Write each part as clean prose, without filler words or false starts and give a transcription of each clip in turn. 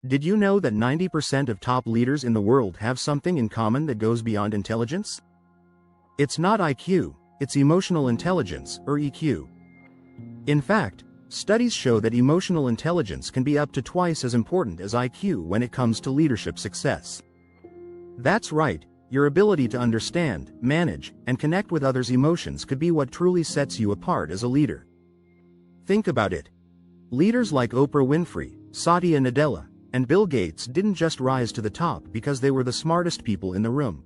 Did you know that 90% of top leaders in the world have something in common that goes beyond intelligence? It's not IQ, it's emotional intelligence, or EQ. In fact, studies show that emotional intelligence can be up to twice as important as IQ when it comes to leadership success. That's right, your ability to understand, manage, and connect with others' emotions could be what truly sets you apart as a leader. Think about it. Leaders like Oprah Winfrey, Satya Nadella, and Bill Gates didn't just rise to the top because they were the smartest people in the room.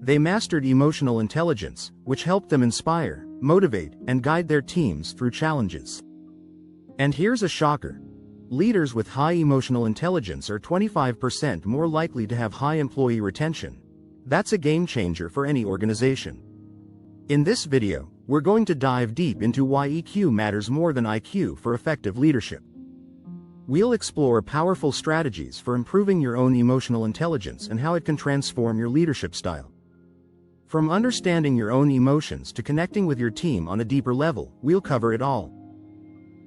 They mastered emotional intelligence, which helped them inspire, motivate, and guide their teams through challenges. And here's a shocker. Leaders with high emotional intelligence are 25% more likely to have high employee retention. That's a game changer for any organization. In this video, we're going to dive deep into why EQ matters more than IQ for effective leadership. We'll explore powerful strategies for improving your own emotional intelligence and how it can transform your leadership style. From understanding your own emotions to connecting with your team on a deeper level, we'll cover it all.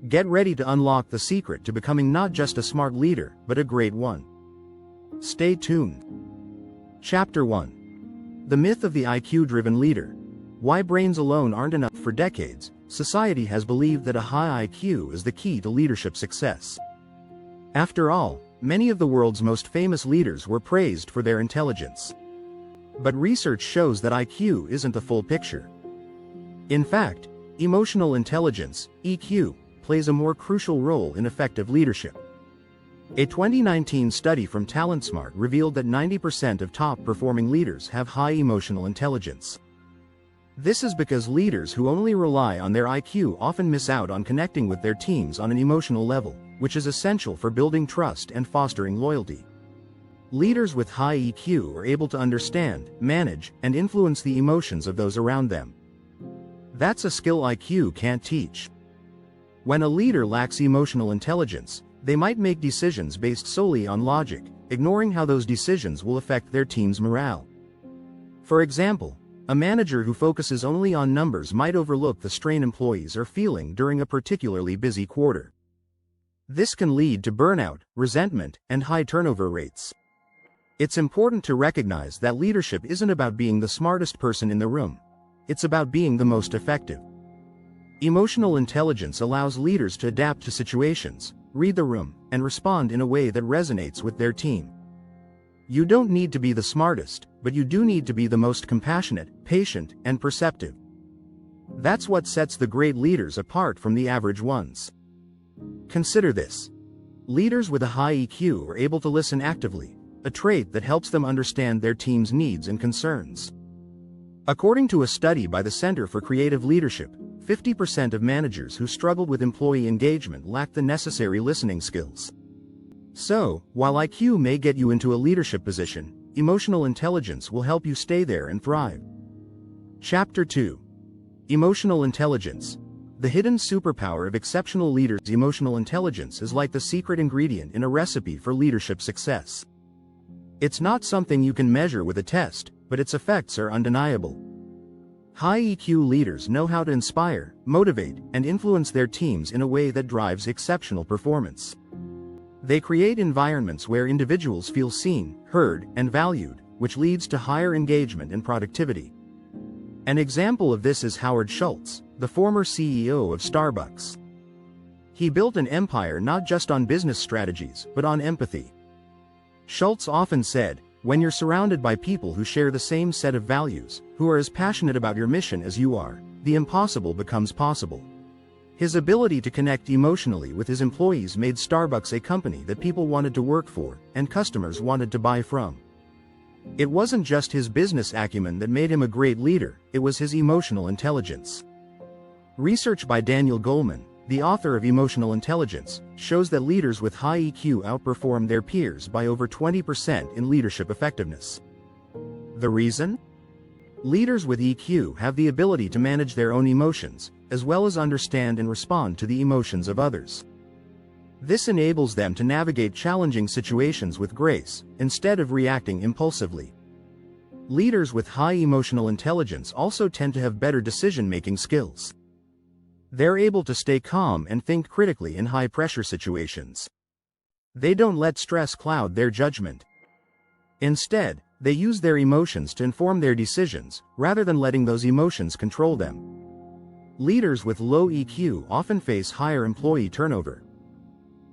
Get ready to unlock the secret to becoming not just a smart leader, but a great one. Stay tuned. Chapter 1. The Myth of the IQ-Driven Leader. Why brains alone aren't enough. For decades, society has believed that a high IQ is the key to leadership success. After all, many of the world's most famous leaders were praised for their intelligence. But research shows that IQ isn't the full picture. In fact, emotional intelligence, EQ, plays a more crucial role in effective leadership. A 2019 study from TalentSmart revealed that 90% of top-performing leaders have high emotional intelligence. This is because leaders who only rely on their IQ often miss out on connecting with their teams on an emotional level, which is essential for building trust and fostering loyalty. Leaders with high EQ are able to understand, manage, and influence the emotions of those around them. That's a skill IQ can't teach. When a leader lacks emotional intelligence, they might make decisions based solely on logic, ignoring how those decisions will affect their team's morale. For example, a manager who focuses only on numbers might overlook the strain employees are feeling during a particularly busy quarter. This can lead to burnout, resentment, and high turnover rates. It's important to recognize that leadership isn't about being the smartest person in the room. It's about being the most effective. Emotional intelligence allows leaders to adapt to situations, read the room, and respond in a way that resonates with their team. You don't need to be the smartest, but you do need to be the most compassionate, patient, and perceptive. That's what sets the great leaders apart from the average ones. Consider this. Leaders with a high EQ are able to listen actively, a trait that helps them understand their team's needs and concerns. According to a study by the Center for Creative Leadership, 50% of managers who struggle with employee engagement lack the necessary listening skills. So, while IQ may get you into a leadership position, emotional intelligence will help you stay there and thrive. Chapter 2. Emotional Intelligence. The hidden superpower of exceptional leaders. Emotional intelligence is like the secret ingredient in a recipe for leadership success. It's not something you can measure with a test, but its effects are undeniable. High EQ leaders know how to inspire, motivate, and influence their teams in a way that drives exceptional performance. They create environments where individuals feel seen, heard, and valued, which leads to higher engagement and productivity. An example of this is Howard Schultz, the former CEO of Starbucks. He built an empire not just on business strategies, but on empathy. Schultz often said, "When you're surrounded by people who share the same set of values, who are as passionate about your mission as you are, the impossible becomes possible." His ability to connect emotionally with his employees made Starbucks a company that people wanted to work for, and customers wanted to buy from. It wasn't just his business acumen that made him a great leader, it was his emotional intelligence. Research by Daniel Goleman, the author of Emotional Intelligence, shows that leaders with high EQ outperform their peers by over 20% in leadership effectiveness. The reason? Leaders with EQ have the ability to manage their own emotions, as well as understand and respond to the emotions of others. This enables them to navigate challenging situations with grace, instead of reacting impulsively. Leaders with high emotional intelligence also tend to have better decision-making skills. They're able to stay calm and think critically in high-pressure situations. They don't let stress cloud their judgment. Instead, they use their emotions to inform their decisions, rather than letting those emotions control them. Leaders with low EQ often face higher employee turnover.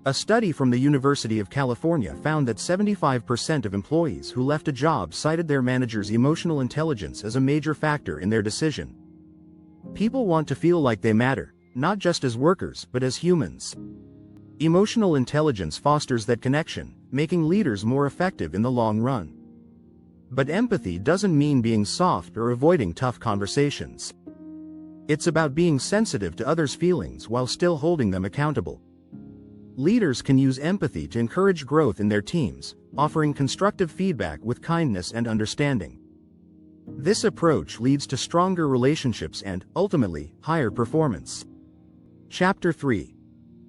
A study from the University of California found that 75% of employees who left a job cited their manager's emotional intelligence as a major factor in their decision. People want to feel like they matter, not just as workers but as humans. Emotional intelligence fosters that connection, making leaders more effective in the long run. But empathy doesn't mean being soft or avoiding tough conversations. It's about being sensitive to others' feelings while still holding them accountable. Leaders can use empathy to encourage growth in their teams, offering constructive feedback with kindness and understanding. This approach leads to stronger relationships and, ultimately, higher performance. Chapter 3.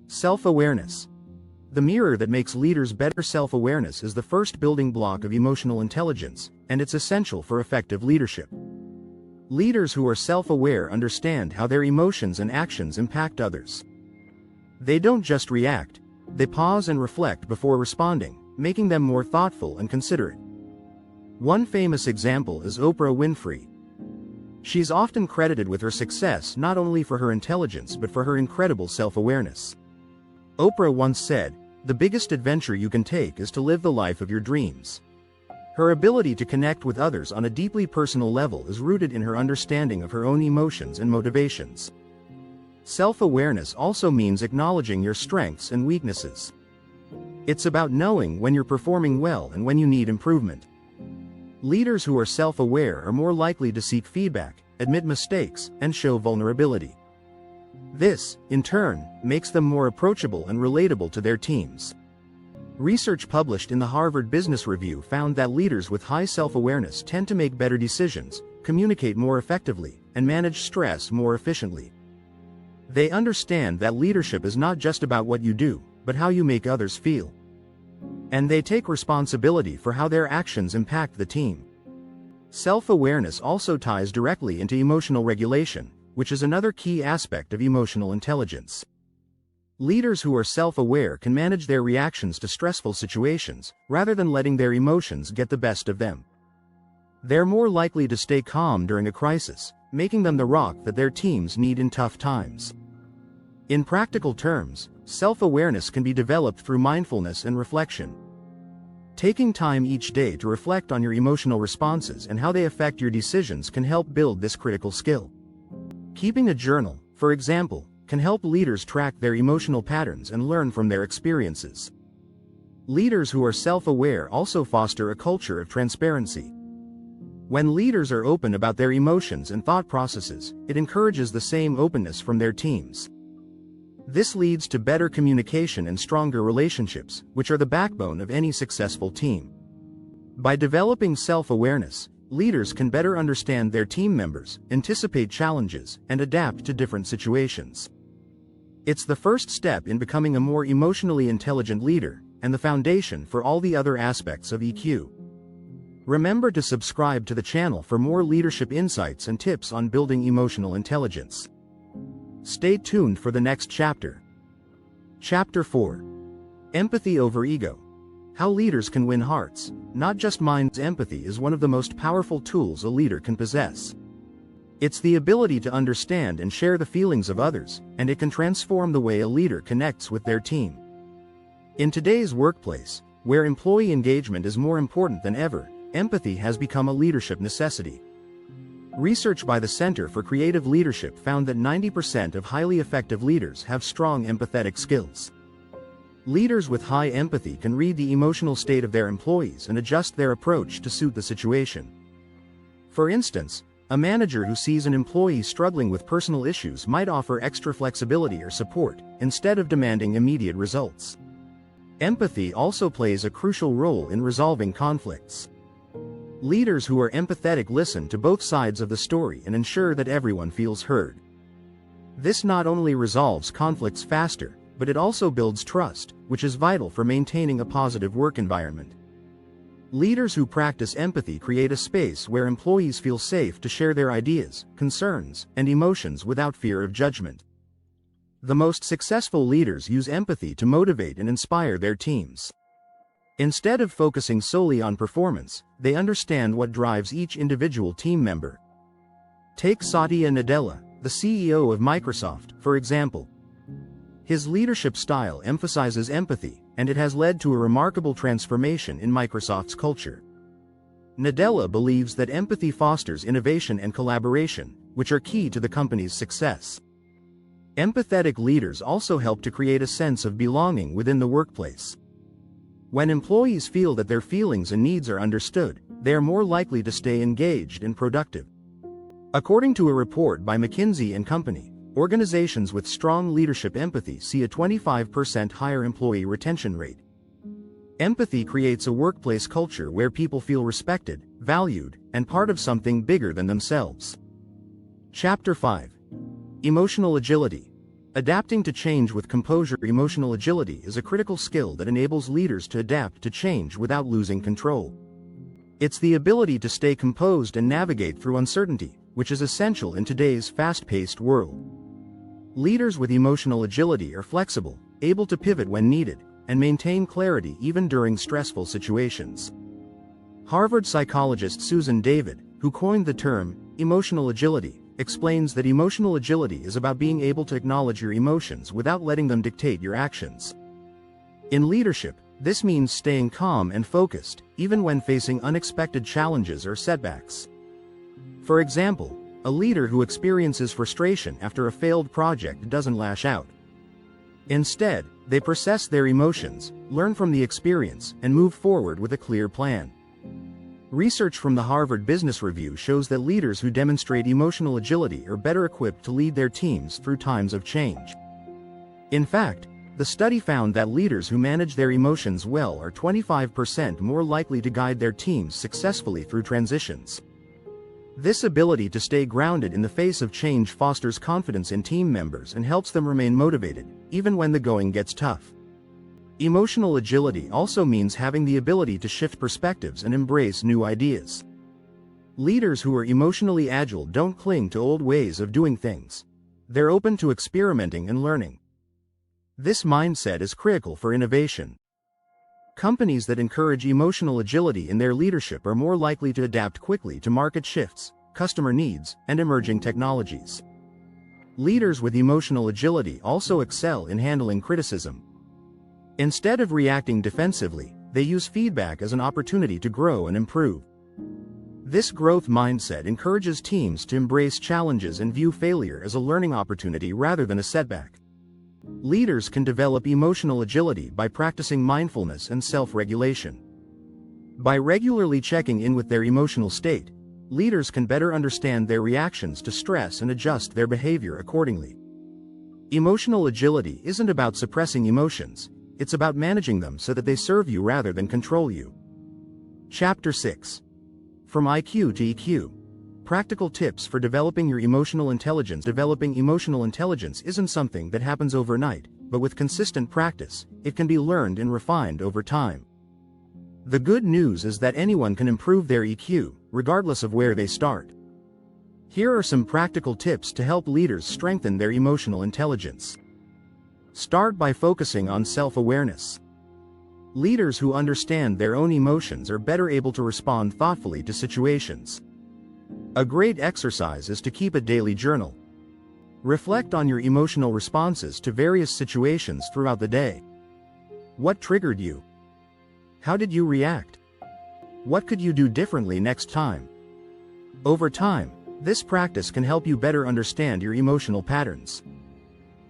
Self-awareness. The mirror that makes leaders better. Self-awareness is the first building block of emotional intelligence, and it's essential for effective leadership. Leaders who are self-aware understand how their emotions and actions impact others. They don't just react, they pause and reflect before responding, making them more thoughtful and considerate. One famous example is Oprah Winfrey. She's often credited with her success not only for her intelligence but for her incredible self-awareness. Oprah once said, "The biggest adventure you can take is to live the life of your dreams." Her ability to connect with others on a deeply personal level is rooted in her understanding of her own emotions and motivations. Self-awareness also means acknowledging your strengths and weaknesses. It's about knowing when you're performing well and when you need improvement. Leaders who are self-aware are more likely to seek feedback, admit mistakes, and show vulnerability. This, in turn, makes them more approachable and relatable to their teams. Research published in the Harvard Business Review found that leaders with high self-awareness tend to make better decisions, communicate more effectively, and manage stress more efficiently. They understand that leadership is not just about what you do, but how you make others feel. And they take responsibility for how their actions impact the team. Self-awareness also ties directly into emotional regulation, which is another key aspect of emotional intelligence. Leaders who are self-aware can manage their reactions to stressful situations, rather than letting their emotions get the best of them. They're more likely to stay calm during a crisis, making them the rock that their teams need in tough times. In practical terms, self-awareness can be developed through mindfulness and reflection. Taking time each day to reflect on your emotional responses and how they affect your decisions can help build this critical skill. Keeping a journal, for example, can help leaders track their emotional patterns and learn from their experiences. Leaders who are self-aware also foster a culture of transparency. When leaders are open about their emotions and thought processes, it encourages the same openness from their teams. This leads to better communication and stronger relationships, which are the backbone of any successful team. By developing self-awareness, leaders can better understand their team members, anticipate challenges, and adapt to different situations. It's the first step in becoming a more emotionally intelligent leader, and the foundation for all the other aspects of EQ. Remember to subscribe to the channel for more leadership insights and tips on building emotional intelligence. Stay tuned for the next chapter. Chapter 4. Empathy over ego. How leaders can win hearts, not just minds. Empathy is one of the most powerful tools a leader can possess. It's the ability to understand and share the feelings of others, and it can transform the way a leader connects with their team. In today's workplace, where employee engagement is more important than ever, empathy has become a leadership necessity. Research by the Center for Creative Leadership found that 90% of highly effective leaders have strong empathetic skills. Leaders with high empathy can read the emotional state of their employees and adjust their approach to suit the situation. For instance, a manager who sees an employee struggling with personal issues might offer extra flexibility or support, instead of demanding immediate results. Empathy also plays a crucial role in resolving conflicts. Leaders who are empathetic listen to both sides of the story and ensure that everyone feels heard. This not only resolves conflicts faster, but it also builds trust, which is vital for maintaining a positive work environment. Leaders who practice empathy create a space where employees feel safe to share their ideas, concerns, and emotions without fear of judgment. The most successful leaders use empathy to motivate and inspire their teams. Instead of focusing solely on performance, they understand what drives each individual team member. Take Satya Nadella, the CEO of Microsoft, for example. His leadership style emphasizes empathy, and it has led to a remarkable transformation in Microsoft's culture. Nadella believes that empathy fosters innovation and collaboration, which are key to the company's success. Empathetic leaders also help to create a sense of belonging within the workplace. When employees feel that their feelings and needs are understood, they are more likely to stay engaged and productive. According to a report by McKinsey & Company, organizations with strong leadership empathy see a 25% higher employee retention rate. Empathy creates a workplace culture where people feel respected, valued, and part of something bigger than themselves. Chapter 5. Emotional Agility. Adapting to change with composure. Emotional agility is a critical skill that enables leaders to adapt to change without losing control. It's the ability to stay composed and navigate through uncertainty, which is essential in today's fast-paced world. Leaders with emotional agility are flexible, able to pivot when needed, and maintain clarity even during stressful situations. Harvard psychologist Susan David, who coined the term emotional agility, explains that emotional agility is about being able to acknowledge your emotions without letting them dictate your actions. In leadership, this means staying calm and focused, even when facing unexpected challenges or setbacks. For example, a leader who experiences frustration after a failed project doesn't lash out. Instead, they process their emotions, learn from the experience, and move forward with a clear plan. Research from the Harvard Business Review shows that leaders who demonstrate emotional agility are better equipped to lead their teams through times of change. In fact, the study found that leaders who manage their emotions well are 25% more likely to guide their teams successfully through transitions. This ability to stay grounded in the face of change fosters confidence in team members and helps them remain motivated, even when the going gets tough. Emotional agility also means having the ability to shift perspectives and embrace new ideas. Leaders who are emotionally agile don't cling to old ways of doing things. They're open to experimenting and learning. This mindset is critical for innovation. Companies that encourage emotional agility in their leadership are more likely to adapt quickly to market shifts, customer needs, and emerging technologies. Leaders with emotional agility also excel in handling criticism. Instead of reacting defensively, they use feedback as an opportunity to grow and improve. This growth mindset encourages teams to embrace challenges and view failure as a learning opportunity rather than a setback. Leaders can develop emotional agility by practicing mindfulness and self-regulation. By regularly checking in with their emotional state, leaders can better understand their reactions to stress and adjust their behavior accordingly. Emotional agility isn't about suppressing emotions. It's about managing them so that they serve you rather than control you. Chapter 6. From IQ to EQ. Practical tips for developing your emotional intelligence. Developing emotional intelligence isn't something that happens overnight, but with consistent practice, it can be learned and refined over time. The good news is that anyone can improve their EQ, regardless of where they start. Here are some practical tips to help leaders strengthen their emotional intelligence. Start by focusing on self-awareness. Leaders who understand their own emotions are better able to respond thoughtfully to situations. A great exercise is to keep a daily journal. Reflect on your emotional responses to various situations throughout the day. What triggered you? How did you react? What could you do differently next time? Over time, this practice can help you better understand your emotional patterns.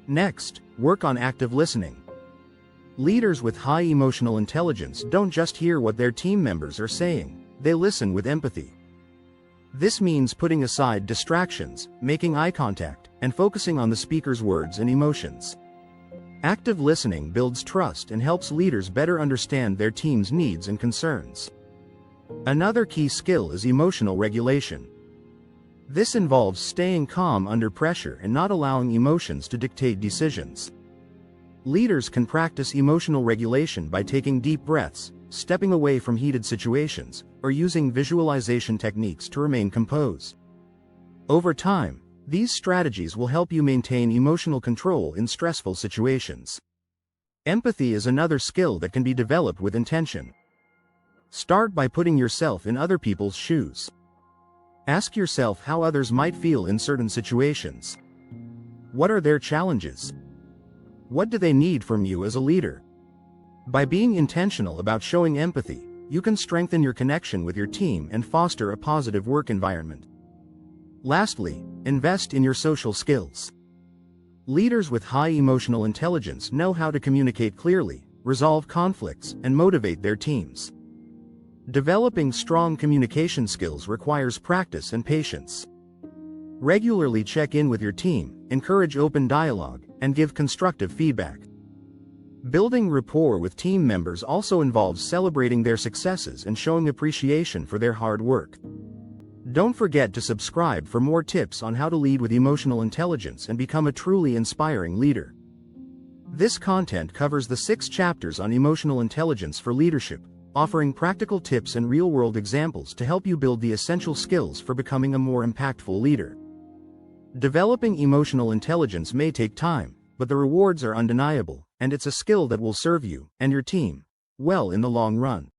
Next, work on active listening. Leaders with high emotional intelligence don't just hear what their team members are saying, they listen with empathy. This means putting aside distractions, making eye contact, and focusing on the speaker's words and emotions. Active listening builds trust and helps leaders better understand their team's needs and concerns. Another key skill is emotional regulation. This involves staying calm under pressure and not allowing emotions to dictate decisions. Leaders can practice emotional regulation by taking deep breaths, stepping away from heated situations, or using visualization techniques to remain composed. Over time, These strategies will help you maintain emotional control in stressful situations. Empathy is another skill that can be developed with intention. Start by putting yourself in other people's shoes. Ask yourself how others might feel in certain situations. What are their challenges? What do they need from you as a leader? By being intentional about showing empathy, you can strengthen your connection with your team and foster a positive work environment. Lastly, invest in your social skills. Leaders with high emotional intelligence know how to communicate clearly, resolve conflicts, and motivate their teams. Developing strong communication skills requires practice and patience. Regularly check in with your team, encourage open dialogue, and give constructive feedback. Building rapport with team members also involves celebrating their successes and showing appreciation for their hard work. Don't forget to subscribe for more tips on how to lead with emotional intelligence and become a truly inspiring leader. This content covers the 6 chapters on emotional intelligence for leadership, offering practical tips and real-world examples to help you build the essential skills for becoming a more impactful leader. Developing emotional intelligence may take time, but the rewards are undeniable, and it's a skill that will serve you and your team well in the long run.